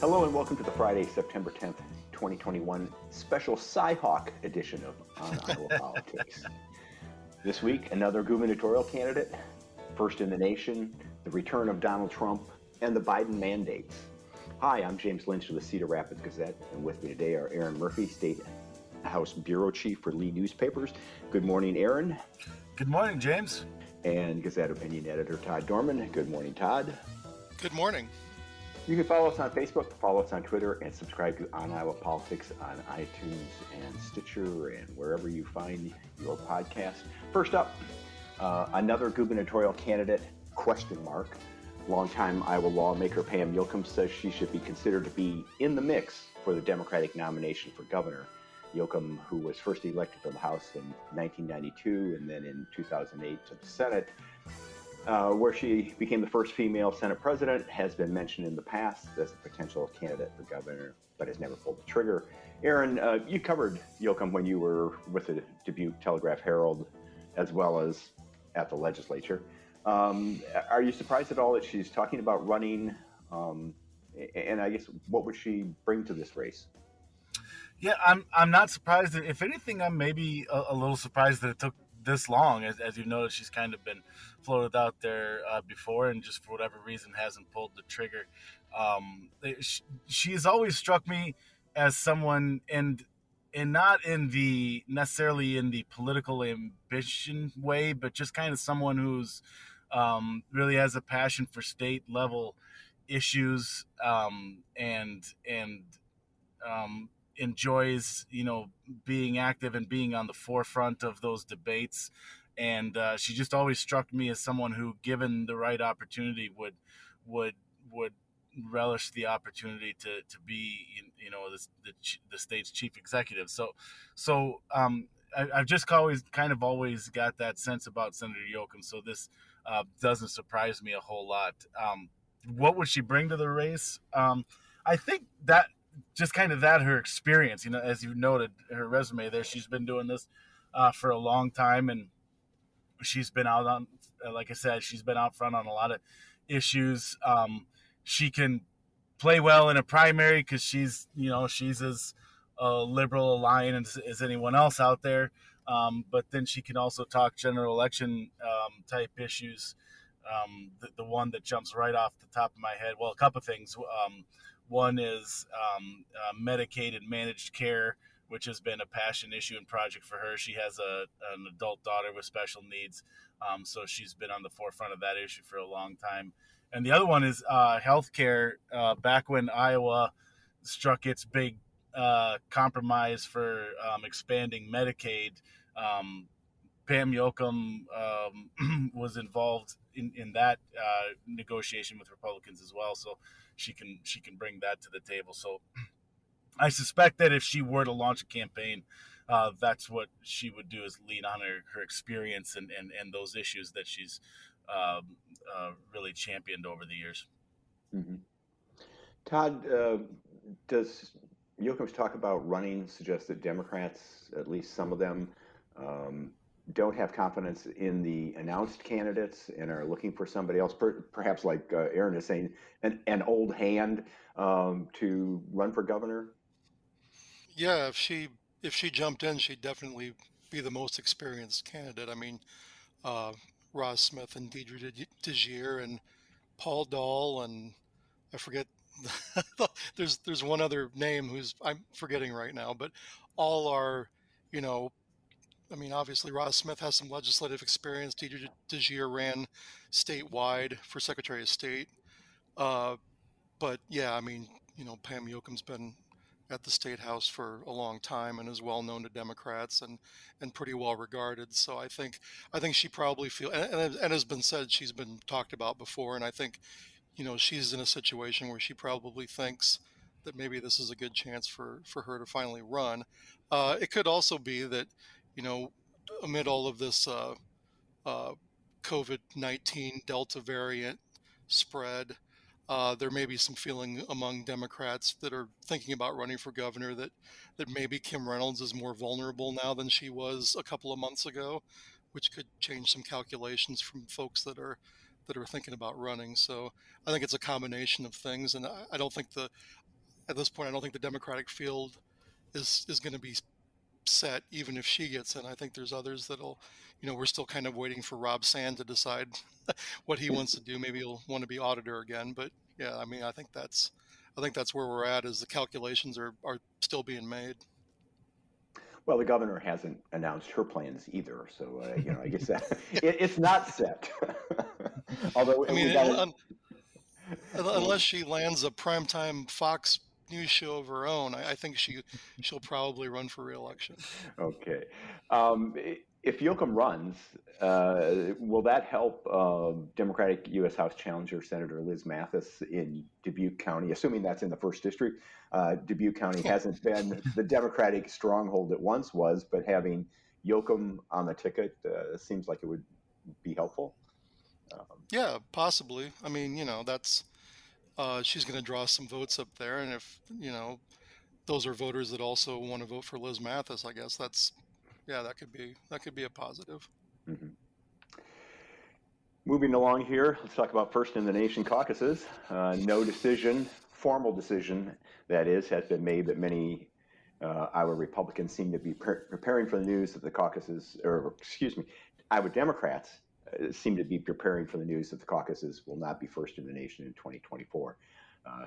Hello and welcome to the Friday, September 10th, 2021 special Cy-Hawk edition of On Iowa Politics. This week, another gubernatorial candidate, first in the nation, the return of Donald Trump, and the Biden mandates. Hi, I'm James Lynch of the Cedar Rapids Gazette, and with me today are Erin Murphy, Statehouse Bureau Chief for Lee Newspapers. Good morning, Erin. Good morning, James. And Gazette Opinion Editor Todd Dorman. Good morning, Todd. Good morning. You can follow us on Facebook, follow us on Twitter, and subscribe to On Iowa Politics on iTunes and Stitcher and wherever you find your podcast. First up, another gubernatorial candidate, ? Longtime Iowa lawmaker Pam Yocum says she should be considered to be in the mix for the Democratic nomination for governor. Yocum, who was first elected to the House in 1992 and then in 2008 to the Senate, where she became the first female Senate president, has been mentioned in the past as a potential candidate for governor, but has never pulled the trigger. Erin, you covered Yocum when you were with the Dubuque Telegraph-Herald, as well as at the legislature. Are you surprised at all that she's talking about running? And I guess, what would she bring to this race? Yeah, I'm not surprised. If anything, I'm maybe a little surprised that it took this long. As you've noticed, she's kind of been floated out there before, and just for whatever reason hasn't pulled the trigger. She's always struck me as someone, and not in the necessarily in the political ambition way, but just kind of someone who's really has a passion for state level issues, and enjoys, being active and being on the forefront of those debates. And she just always struck me as someone who, given the right opportunity, would relish the opportunity to be, the state's chief executive. So I've just always got that sense about Senator Yocum. So this doesn't surprise me a whole lot. What would she bring to the race? I think that just kind of that her experience, as you noted, her resume there, she's been doing this for a long time, and she's been out on, like I said, she's been out front on a lot of issues. She can play well in a primary because she's as liberal a lion as anyone else out there. But then she can also talk general election type issues. The one that jumps right off the top of my head, well, a couple of things. One is Medicaid and managed care, which has been a passion issue and project for her. She has an adult daughter with special needs, so she's been on the forefront of that issue for a long time. And the other one is healthcare. Back when Iowa struck its big compromise for expanding Medicaid, Pam Yocum was involved in that negotiation with Republicans as well, so she can bring that to the table. So I suspect that if she were to launch a campaign, that's what she would do, is lean on her experience and those issues that she's really championed over the years. Mm-hmm. Todd, does Yocum's talk about running suggest that Democrats, at least some of them, don't have confidence in the announced candidates and are looking for somebody else, perhaps like Erin is saying, an old hand to run for governor? Yeah, if she jumped in, she'd definitely be the most experienced candidate. I mean, Ross Smith and Deidre DeGier and Paul Dahl, and I forget. there's one other name who's I'm forgetting right now, but all are, I mean, obviously Ross Smith has some legislative experience. Deidre DeGier ran statewide for Secretary of State. But yeah, I mean, Pam Yocum's been at the Statehouse for a long time and is well known to Democrats and pretty well regarded. So I think she probably and has been said, she's been talked about before. And I think, she's in a situation where she probably thinks that maybe this is a good chance for her to finally run. It could also be that, amid all of this COVID-19 Delta variant spread, there may be some feeling among Democrats that are thinking about running for governor that maybe Kim Reynolds is more vulnerable now than she was a couple of months ago, which could change some calculations from folks that are thinking about running. So I think it's a combination of things, and I don't think at this point, I don't think the Democratic field is going to be set, even if she gets in. I think there's others that'll, we're still kind of waiting for Rob Sand to decide what he wants to do. Maybe he'll want to be auditor again. But yeah, I mean, I think that's where we're at, is the calculations are still being made. Well, the governor hasn't announced her plans either, so I guess that it's not set. Although, I mean, unless she lands a primetime Fox News show of her own, I think she'll probably run for re-election. Okay. If Yoakum runs, will that help Democratic U.S. House Challenger Senator Liz Mathis in Dubuque County, assuming that's in the 1st District? Dubuque County hasn't been the Democratic stronghold it once was, but having Yoakum on the ticket seems like it would be helpful. Yeah, possibly. I mean, that's she's going to draw some votes up there, and if those are voters that also want to vote for Liz Mathis, I guess that could be a positive. Mm-hmm. Moving along here, let's talk about first in the nation caucuses. No decision, formal decision, that is, has been made, but many Iowa Republicans seem to be preparing for the news that the caucuses, Iowa Democrats seem to be preparing for the news that the caucuses will not be first in the nation in 2024.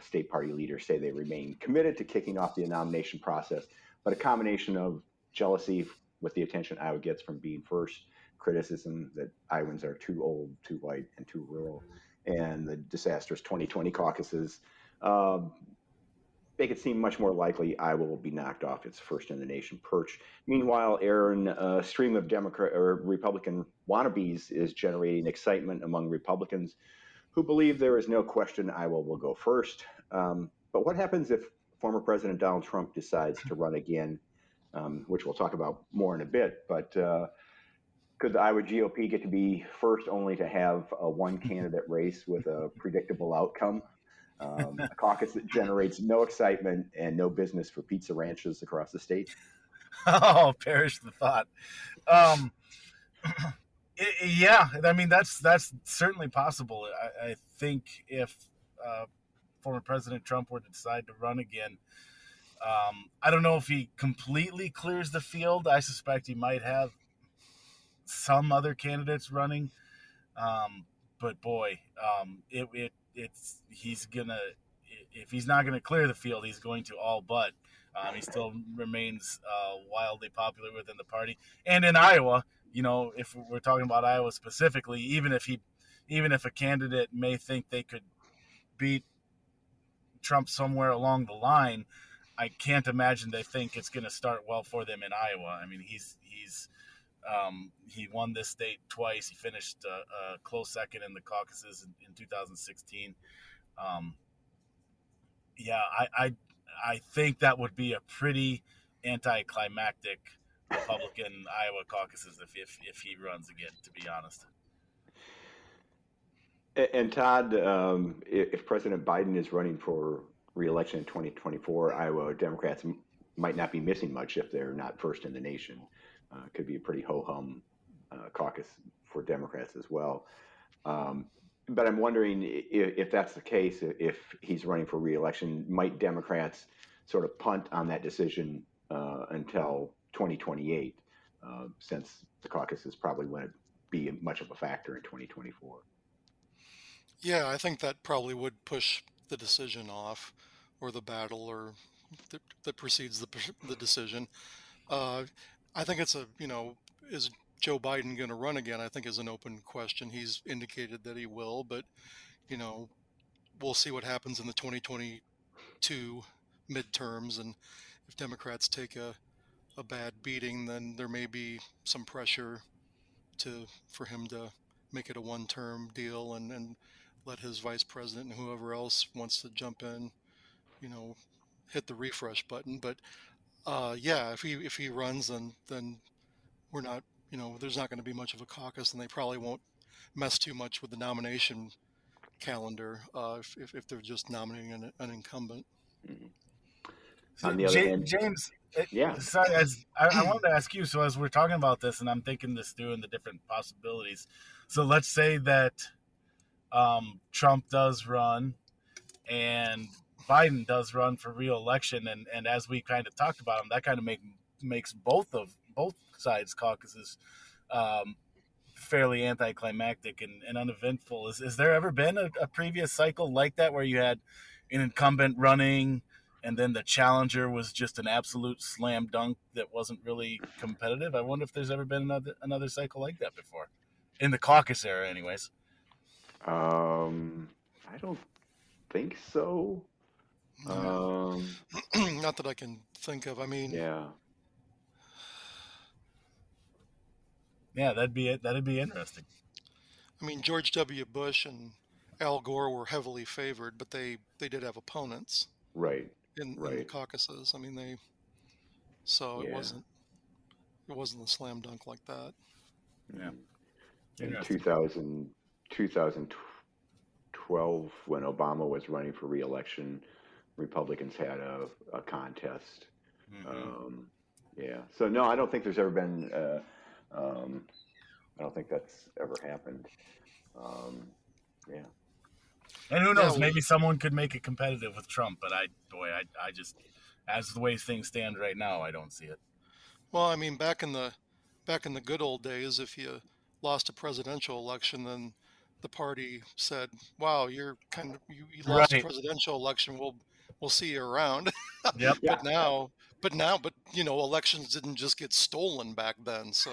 State party leaders say they remain committed to kicking off the nomination process, but a combination of jealousy with the attention Iowa gets from being first, criticism that Iowans are too old, too white, and too rural, and the disastrous 2020 caucuses make it seem much more likely Iowa will be knocked off its first in the nation perch. Meanwhile, Erin, a stream of Democrat or Republican wannabes is generating excitement among Republicans who believe there is no question Iowa will go first. But what happens if former President Donald Trump decides to run again, which we'll talk about more in a bit, but could the Iowa GOP get to be first only to have a one candidate race with a predictable outcome? A caucus that generates no excitement and no business for pizza ranches across the state. Oh, perish the thought. Yeah, I mean that's certainly possible. I think if former President Trump were to decide to run again, I don't know if he completely clears the field. I suspect he might have some other candidates running, but boy, he's gonna, if he's not gonna clear the field, he's going to all but. He still remains wildly popular within the party, and in Iowa, if we're talking about Iowa specifically, even if a candidate may think they could beat Trump somewhere along the line, I can't imagine they think it's going to start well for them in Iowa. I mean, he won this state twice. He finished a close second in the caucuses in 2016. I think that would be a pretty anticlimactic Republican Iowa caucuses if he runs again, to be honest. And Todd, if President Biden is running for re-election in 2024, Iowa Democrats might not be missing much if they're not first in the nation. Could be a pretty ho-hum caucus for Democrats as well. But I'm wondering if that's the case, if he's running for re-election, might Democrats sort of punt on that decision until 2028, since the caucuses probably wouldn't be much of a factor in 2024? Yeah, I think that probably would push the decision off, or the battle, or that precedes the decision. I think it's is Joe Biden going to run again? I think is an open question. He's indicated that he will, but we'll see what happens in the 2022 midterms, and if Democrats take a bad beating, then there may be some pressure for him to make it a one-term deal and let his vice president and whoever else wants to jump in, hit the refresh button. But if he runs, then we're not, there's not going to be much of a caucus, and they probably won't mess too much with the nomination calendar if they're just nominating an incumbent. Mm-hmm. On the other hand, James, yeah. Sorry, I wanted to ask you. So as we're talking about this, and I'm thinking this through and the different possibilities. So let's say that Trump does run, and Biden does run for re-election, and as we kind of talked about him, that kind of makes both sides caucuses um, fairly anticlimactic and uneventful. Is there ever been a previous cycle like that where you had an incumbent running and then the challenger was just an absolute slam dunk that wasn't really competitive? I wonder if there's ever been another cycle like that before, in the caucus era, anyways. I don't think so. Not that I can think of. I mean, Yeah. Yeah, that'd be it. That'd be interesting. I mean, George W. Bush and Al Gore were heavily favored, but they did have opponents Right. in the Right. caucuses. I mean, so Yeah. it wasn't a slam dunk like that. Yeah. In 2012, when Obama was running for re-election, Republicans had a contest. Yeah. So no, I don't think there's ever been. I don't think that's ever happened. Yeah. And who knows? well, Maybe someone could make it competitive with Trump, but I just, as the way things stand right now, I don't see it. Well, I mean, back in the good old days, if you lost a presidential election, then the party said, "Wow, you lost a Right. presidential election. We'll see you around." Yep. Yeah. But elections didn't just get stolen back then. So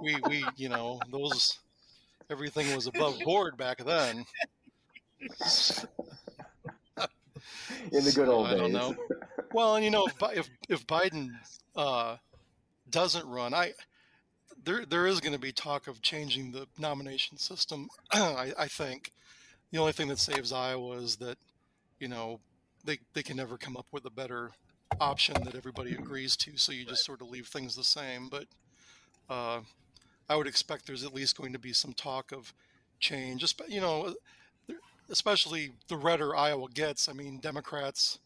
we those everything was above board back then. In the good old I don't days. know. Well, and if Biden doesn't run, there is going to be talk of changing the nomination system. I think the only thing that saves Iowa is that they can never come up with a better option that everybody agrees to. So you just sort of leave things the same. But I would expect there's at least going to be some talk of change. Especially the redder Iowa gets. I mean, Democrats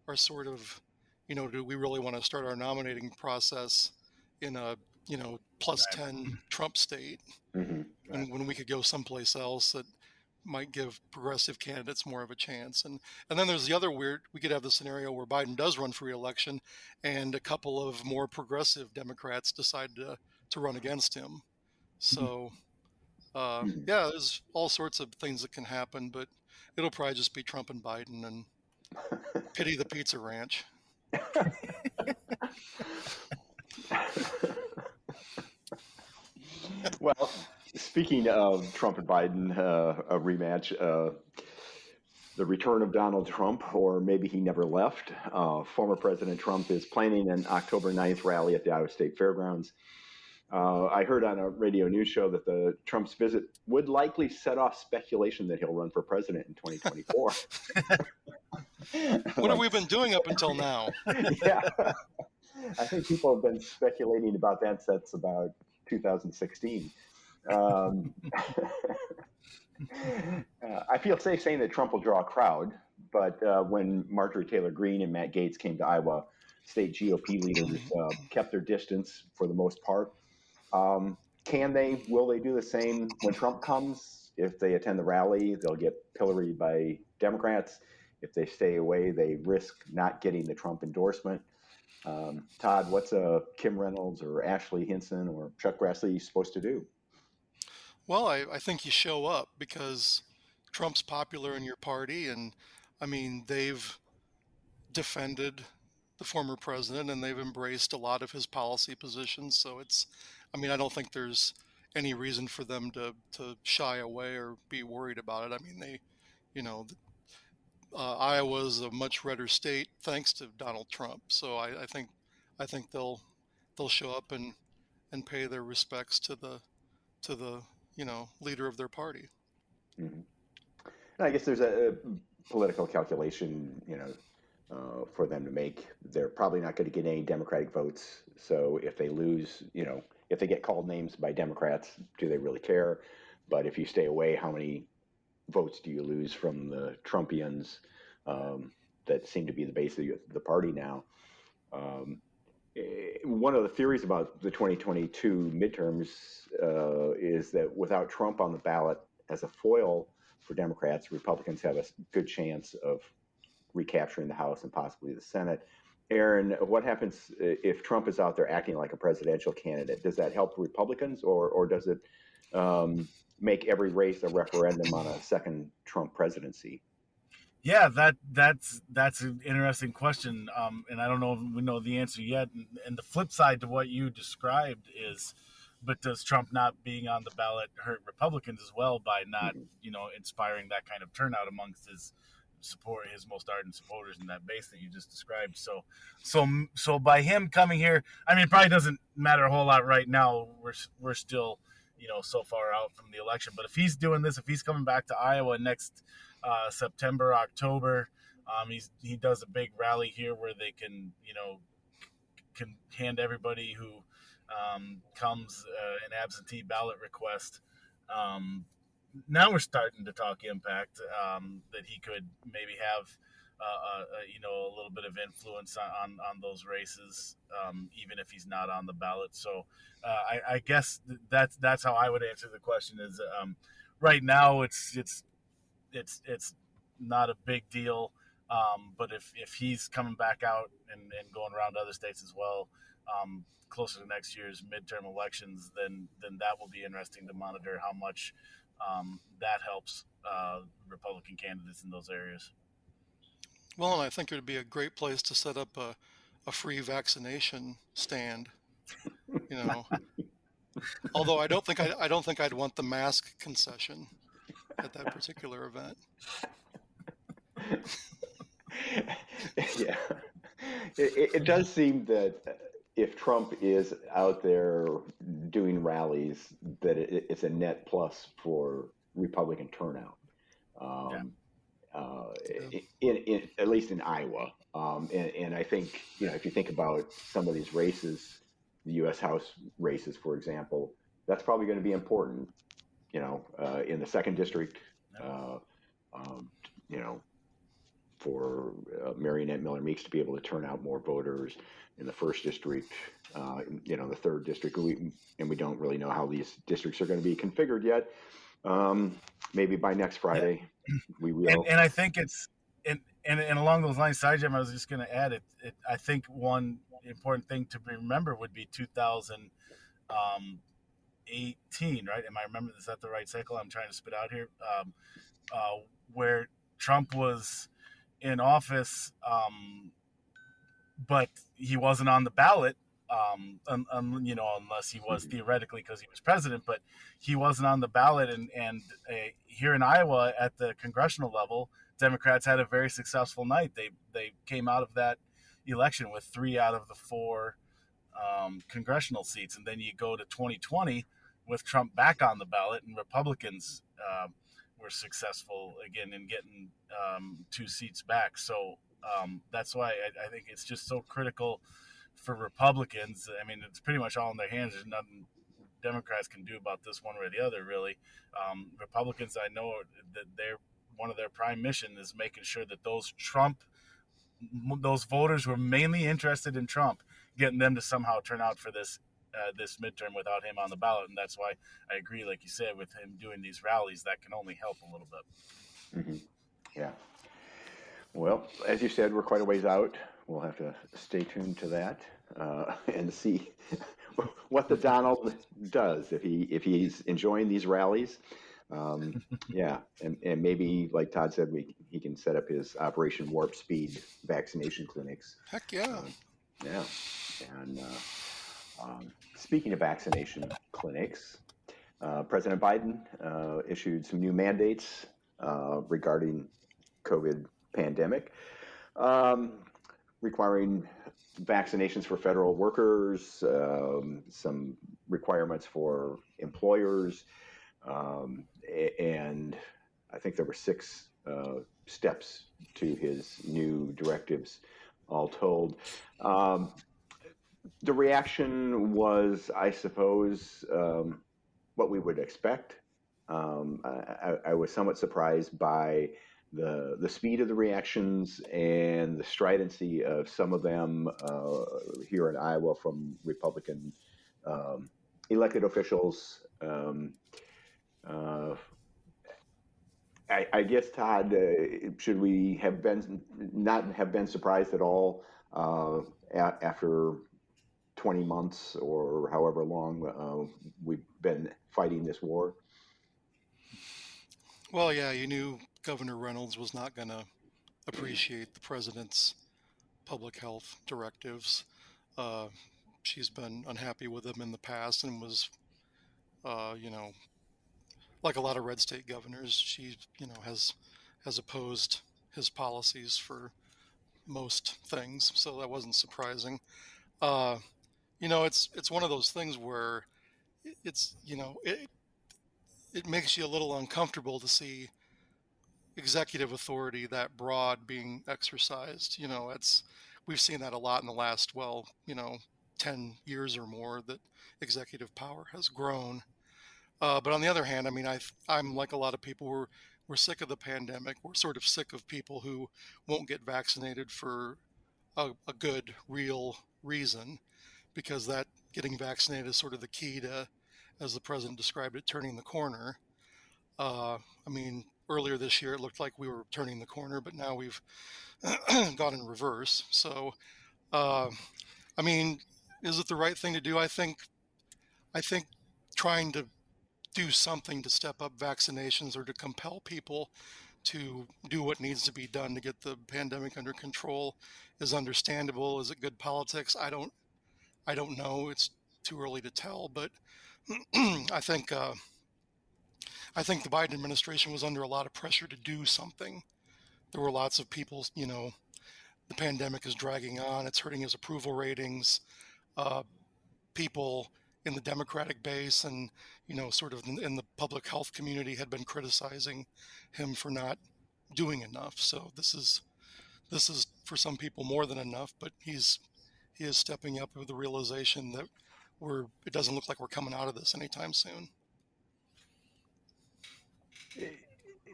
are sort of, do we really want to start our nominating process in a plus Right. 10 Trump state when we could go someplace else that might give progressive candidates more of a chance. And then there's the other we could have the scenario where Biden does run for re-election and a couple of more progressive Democrats decide to run against him. So yeah, there's all sorts of things that can happen, but it'll probably just be Trump and Biden and pity the Pizza Ranch. Well, speaking of Trump and Biden, a rematch, the return of Donald Trump, or maybe he never left. Former President Trump is planning an October 9th rally at the Iowa State Fairgrounds. I heard on a radio news show that the Trump's visit would likely set off speculation that he'll run for president in 2024. What have we been doing up until now? Yeah, I think people have been speculating about that since about 2016. I feel safe saying that Trump will draw a crowd, but when Marjorie Taylor Greene and Matt Gaetz came to Iowa, state GOP leaders kept their distance for the most part. Will they do the same when Trump comes? If they attend the rally, they'll get pilloried by Democrats. If they stay away, they risk not getting the Trump endorsement. Todd, what's Kim Reynolds or Ashley Hinson or Chuck Grassley supposed to do? Well, I think you show up because Trump's popular in your party. And I mean, they've defended the former president and they've embraced a lot of his policy positions. So I don't think there's any reason for them to shy away or be worried about it. I mean, Iowa's a much redder state thanks to Donald Trump. So I think they'll show up and pay their respects to the leader of their party. Mm-hmm. I guess there's a political calculation, for them to make. They're probably not going to get any Democratic votes. So if they lose, if they get called names by Democrats, do they really care? But if you stay away, how many votes do you lose from the Trumpians that seem to be the base of the party now? One of the theories about the 2022 midterms is that without Trump on the ballot as a foil for Democrats, Republicans have a good chance of recapturing the House and possibly the Senate. Erin, what happens if Trump is out there acting like a presidential candidate? Does that help Republicans, or does it make every race a referendum on a second Trump presidency? Yeah, that's an interesting question, and I don't know if we know the answer yet. And the flip side to what you described is, but does Trump not being on the ballot hurt Republicans as well by not, Mm-hmm. inspiring that kind of turnout amongst his most ardent supporters in that base that you just described? So by him coming here, I mean, it probably doesn't matter a whole lot right now. We're still, so far out from the election. But if he's doing this, if he's coming back to Iowa next September, October, he does a big rally here where they can hand everybody who comes an absentee ballot request. Now we're starting to talk impact, that he could maybe have a little bit of influence on those races, even if he's not on the ballot. So I guess that's how I would answer the question. Is right now it's not a big deal, but if he's coming back out and going around other states as well, closer to next year's midterm elections, then that will be interesting to monitor how much that helps Republican candidates in those areas. Well, and I think it would be a great place to set up a free vaccination stand. Although I don't think I'd want the mask concession at that particular event. Yeah, it does seem that if Trump is out there doing rallies, that it's a net plus for Republican turnout. In at least in Iowa, and I think if you think about some of these races, the U.S. House races, for example, that's probably going to be important. In the second district, for Marionette Miller Meeks to be able to turn out more voters in the first district, the third district, and we don't really know how these districts are going to be configured yet. Maybe by next Friday, we will. And I think it's and along those lines, Side Jam, I was just going to add it. I think one important thing to remember would be 2018, right? Am I remembering? Is that the right cycle I'm trying to spit out here? Where Trump was in office, but he wasn't on the ballot, unless he was theoretically because he was president, but he wasn't on the ballot. And here in Iowa at the congressional level, Democrats had a very successful night. They came out of that election with 3 out of the 4 congressional seats. And then you go to 2020 with Trump back on the ballot, and Republicans were successful again in getting 2 seats back. So that's why I think it's just so critical for Republicans. I mean, it's pretty much all in their hands. There's nothing Democrats can do about this one way or the other, really. Republicans, I know that one of their prime mission is making sure that those voters who are mainly interested in Trump, getting them to somehow turn out for this midterm without him on the ballot. And that's why I agree, like you said, with him doing these rallies, that can only help a little bit. Mm-hmm. Yeah. Well, as you said, we're quite a ways out. We'll have to stay tuned to that and see what the Donald does if he's enjoying these rallies. Yeah, and maybe, like Todd said, he can set up his Operation Warp Speed vaccination clinics. Heck yeah. Yeah, and speaking of vaccination clinics, President Biden issued some new mandates regarding COVID pandemic, requiring vaccinations for federal workers, some requirements for employers, and I think there were 6 steps to his new directives, all told. The reaction was, I suppose, what we would expect. I was somewhat surprised by the speed of the reactions and the stridency of some of them here in Iowa from Republican elected officials. I guess, Todd, should we have been not have been surprised at all after 20 months or however long we've been fighting this war? Well, yeah, you knew Governor Reynolds was not going to appreciate the president's public health directives. Uh, she's been unhappy with them in the past and was, you know, like a lot of red state governors, she, has opposed his policies for most things. So that wasn't surprising. Uh, it's one of those things where it's, it makes you a little uncomfortable to see executive authority that broad being exercised. We've seen that a lot in the last 10 years or more, that executive power has grown. But on the other hand, I mean, I'm like a lot of people. We're sick of the pandemic. We're sort of sick of people who won't get vaccinated for a good, real reason, because that getting vaccinated is sort of the key to, as the president described it, turning the corner. I mean, earlier this year it looked like we were turning the corner, but now we've gone in reverse. So, uh, I mean, is it the right thing to do? I think trying to do something to step up vaccinations or to compel people to do what needs to be done to get the pandemic under control is understandable. Is it good politics? I don't know. It's too early to tell, but I think I think the Biden administration was under a lot of pressure to do something. There were lots of people, the pandemic is dragging on. It's hurting his approval ratings. Uh, People in the Democratic base and, sort of in the public health community had been criticizing him for not doing enough. So this is for some people more than enough, but he is stepping up with the realization that it doesn't look like we're coming out of this anytime soon.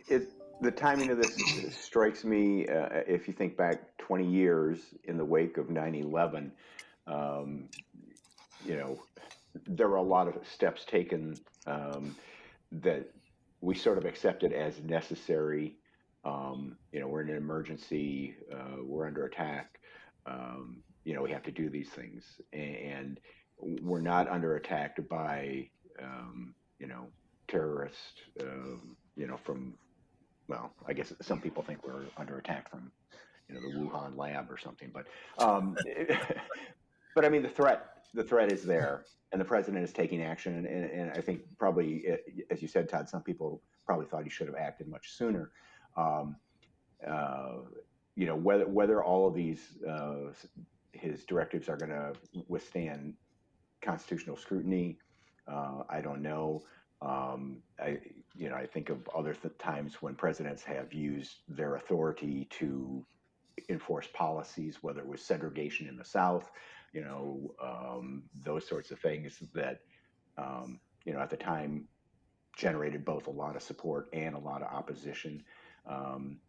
It, the timing of this strikes me, if you think back 20 years in the wake of 9/11, um, you know, there were a lot of steps taken that we sort of accepted as necessary. We're in an emergency, we're under attack. We have to do these things, and we're not under attack by, um, you know, terrorists. From well, I guess some people think we're under attack from, the Wuhan lab or something, um, but I mean the threat is there, and the president is taking action, and I think probably, as you said, Todd, some people probably thought he should have acted much sooner. Um, uh, whether all of these his directives are going to withstand constitutional scrutiny, I don't know. I think of other times when presidents have used their authority to enforce policies, whether it was segregation in the South, those sorts of things that, at the time generated both a lot of support and a lot of opposition. Um,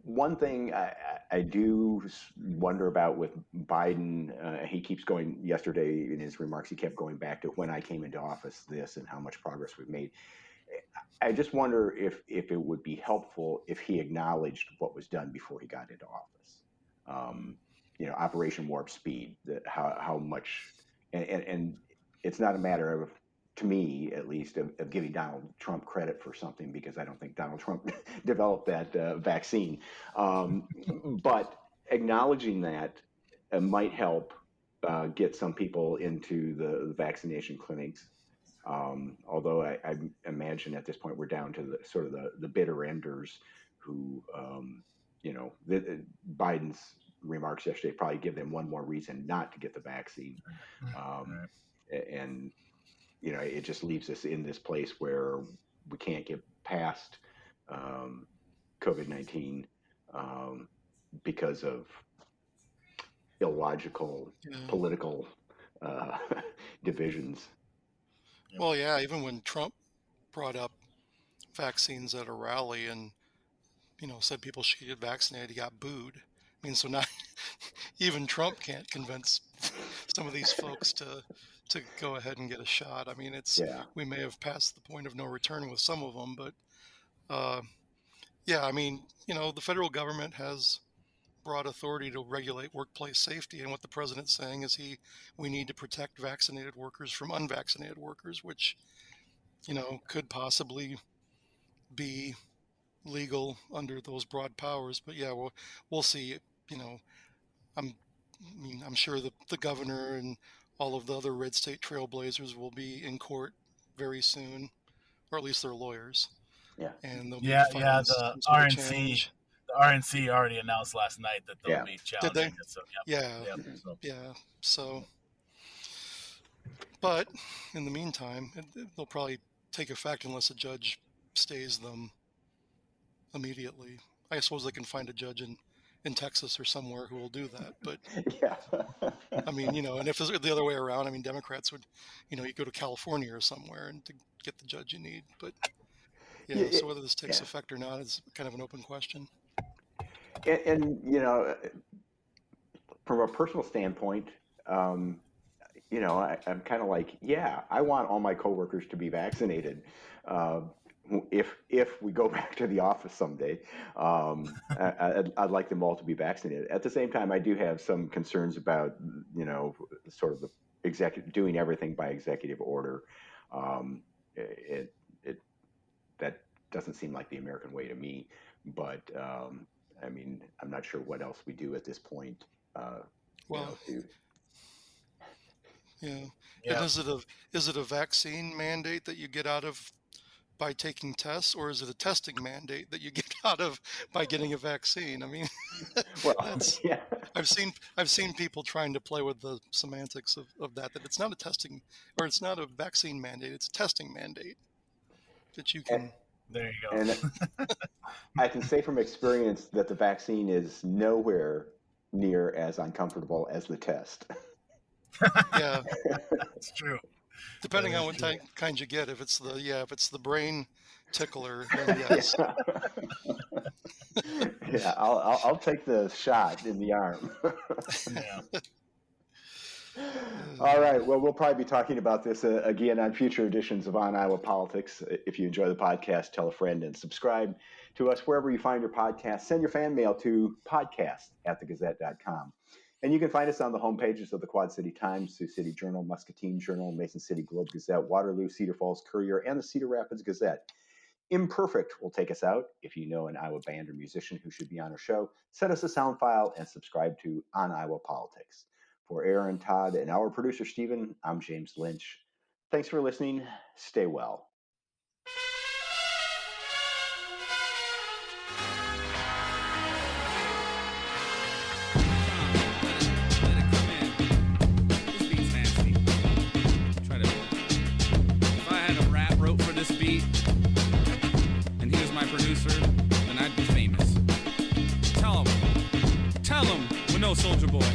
One thing I do wonder about with Biden, he keeps going. Yesterday in his remarks, he kept going back to when I came into office, this and how much progress we've made. I just wonder if it would be helpful if he acknowledged what was done before he got into office. Operation Warp Speed, how much, and it's not a matter of, to me at least, of giving Donald Trump credit for something, because I don't think Donald Trump developed that vaccine. But acknowledging that might help get some people into the vaccination clinics. Although I imagine at this point we're down to the sort of the bitter enders who, Biden's remarks yesterday probably give them one more reason not to get the vaccine. Um, and, it just leaves us in this place where we can't get past COVID-19 because of illogical Yeah. political uh, divisions. Well, yeah, even when Trump brought up vaccines at a rally and, said people should get vaccinated, he got booed. I mean, so now even Trump can't convince some of these folks to go ahead and get a shot. I mean, Yeah. we may have passed the point of no return with some of them, but uh, Yeah, I mean, the federal government has broad authority to regulate workplace safety, and what the president's saying is we need to protect vaccinated workers from unvaccinated workers, which, could possibly be legal under those broad powers. But yeah, we'll see. You know, I'm sure the governor and all of the other red state trailblazers will be in court very soon, or at least their lawyers. Yeah. And they'll be filing The some sort of RNC. challenge. The RNC already announced last night that they'll be Did they? challenging it. So, So, but in the meantime, they'll probably take effect unless a judge stays them immediately. I suppose they can find a judge in Texas or somewhere who will do that. But yeah. I mean, and if it's the other way around, I mean, Democrats would, you go to California or somewhere and to get the judge you need. But so whether this takes effect or not is kind of an open question. And from a personal standpoint, I'm kind of like, I want all my coworkers to be vaccinated. If we go back to the office someday, I'd like them all to be vaccinated. At the same time, I do have some concerns about, sort of the doing everything by executive order. That doesn't seem like the American way to me. But I mean, I'm not sure what else we do at this point. And is it a vaccine mandate that you get out of by taking tests, or is it a testing mandate that you get out of by getting a vaccine? I mean, I've seen people trying to play with the semantics of that it's not a testing, or it's not a vaccine mandate, it's a testing mandate that you can. There you go. And I can say from experience that the vaccine is nowhere near as uncomfortable as the test. Yeah, that's true. Depending on what kind you get, if it's the brain tickler, then yes. I'll take the shot in the arm. Yeah. All right. Well, we'll probably be talking about this again on future editions of On Iowa Politics. If you enjoy the podcast, tell a friend and subscribe to us wherever you find your podcast. Send your fan mail to podcast@thegazette.com. And you can find us on the homepages of the Quad City Times, Sioux City Journal, Muscatine Journal, Mason City Globe Gazette, Waterloo, Cedar Falls Courier, and the Cedar Rapids Gazette. Imperfekt will take us out. If you know an Iowa band or musician who should be on our show, send us a sound file and subscribe to On Iowa Politics. For Erin, Todd, and our producer, Stephen, I'm James Lynch. Thanks for listening. Stay well. If I had a rap wrote for this beat, and he was my producer, then I'd be famous. Tell him, we're no soldier boy.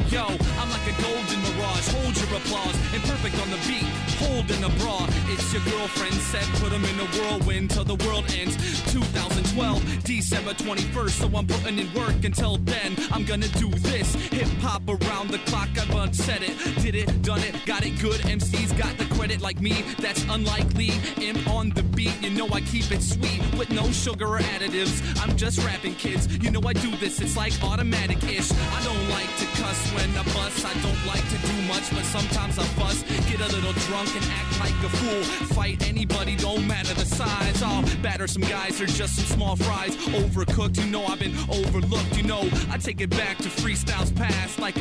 Yo, I'm like a golden mirage, hold your applause, imperfect on the beat, holding a bra. It's your girlfriend said, put him in a whirlwind till the world ends. 2012, December 21st, so I'm putting in work until then. I'm gonna do this, hip-hop around the clock, I've said it, did it, done it, got it good. MCs got the credit like me, that's unlikely. Imp on the beat, you know I keep it sweet, with no sugar or additives. I'm just rapping, kids, you know I do this, it's like automatic-ish. I don't like to cuss when I bust, I don't like to do much, but sometimes I fuss. Get a little drunk and act like a fool. Fight anybody, don't matter the size. I'll batter some guys, they're just some small fries. Overcooked, you know I've been overlooked. You know I take it back to freestyles past, like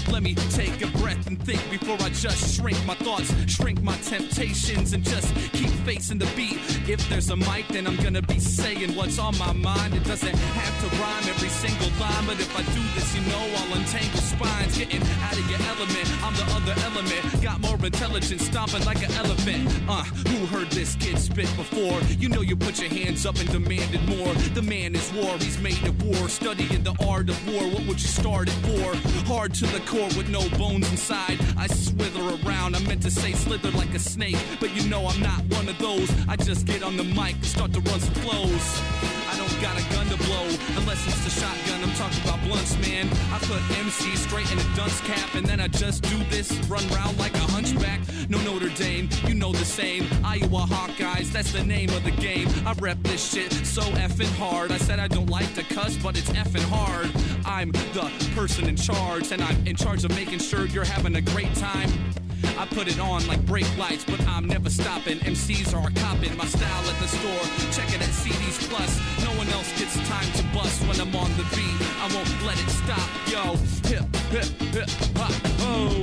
let me take a breath and think before I just shrink my thoughts, shrink my temptations, and just keep facing the beat. If there's a mic, then I'm gonna be saying what's on my mind. It doesn't have to rhyme every single line, but if I do this, you know I'll untangle spines. Getting out of your element, I'm the other element. Got more intelligence, stomping like an elephant. Who heard this kid spit before? You know you put your hands up and demanded more. The man is war, he's made of war. Studying the art of war, what would you start it for? Hard to the core with no bones inside. I swither around, I meant to say slither like a snake, but you know I'm not one of those. I just get on the mic and start to run some flows. I don't got a gun to blow, unless it's the shotgun. I'm talking about blunts, man. I put MC straight in a dunce cap, and then I just do this, run round like a hunchback. No Notre Dame, you know the same. Iowa Hawkeyes, that's the name of the game. I rep this shit so effing hard. I said I don't like to cuss, but it's effing hard. I'm the person in charge, and I'm in charge of making sure you're having a great time. I put it on like brake lights, but I'm never stopping. MCs are copping my style at the store. Check it at CDs Plus. No one else gets time to bust when I'm on the beat. I won't let it stop, yo. Hip, hip, hip, hop, oh.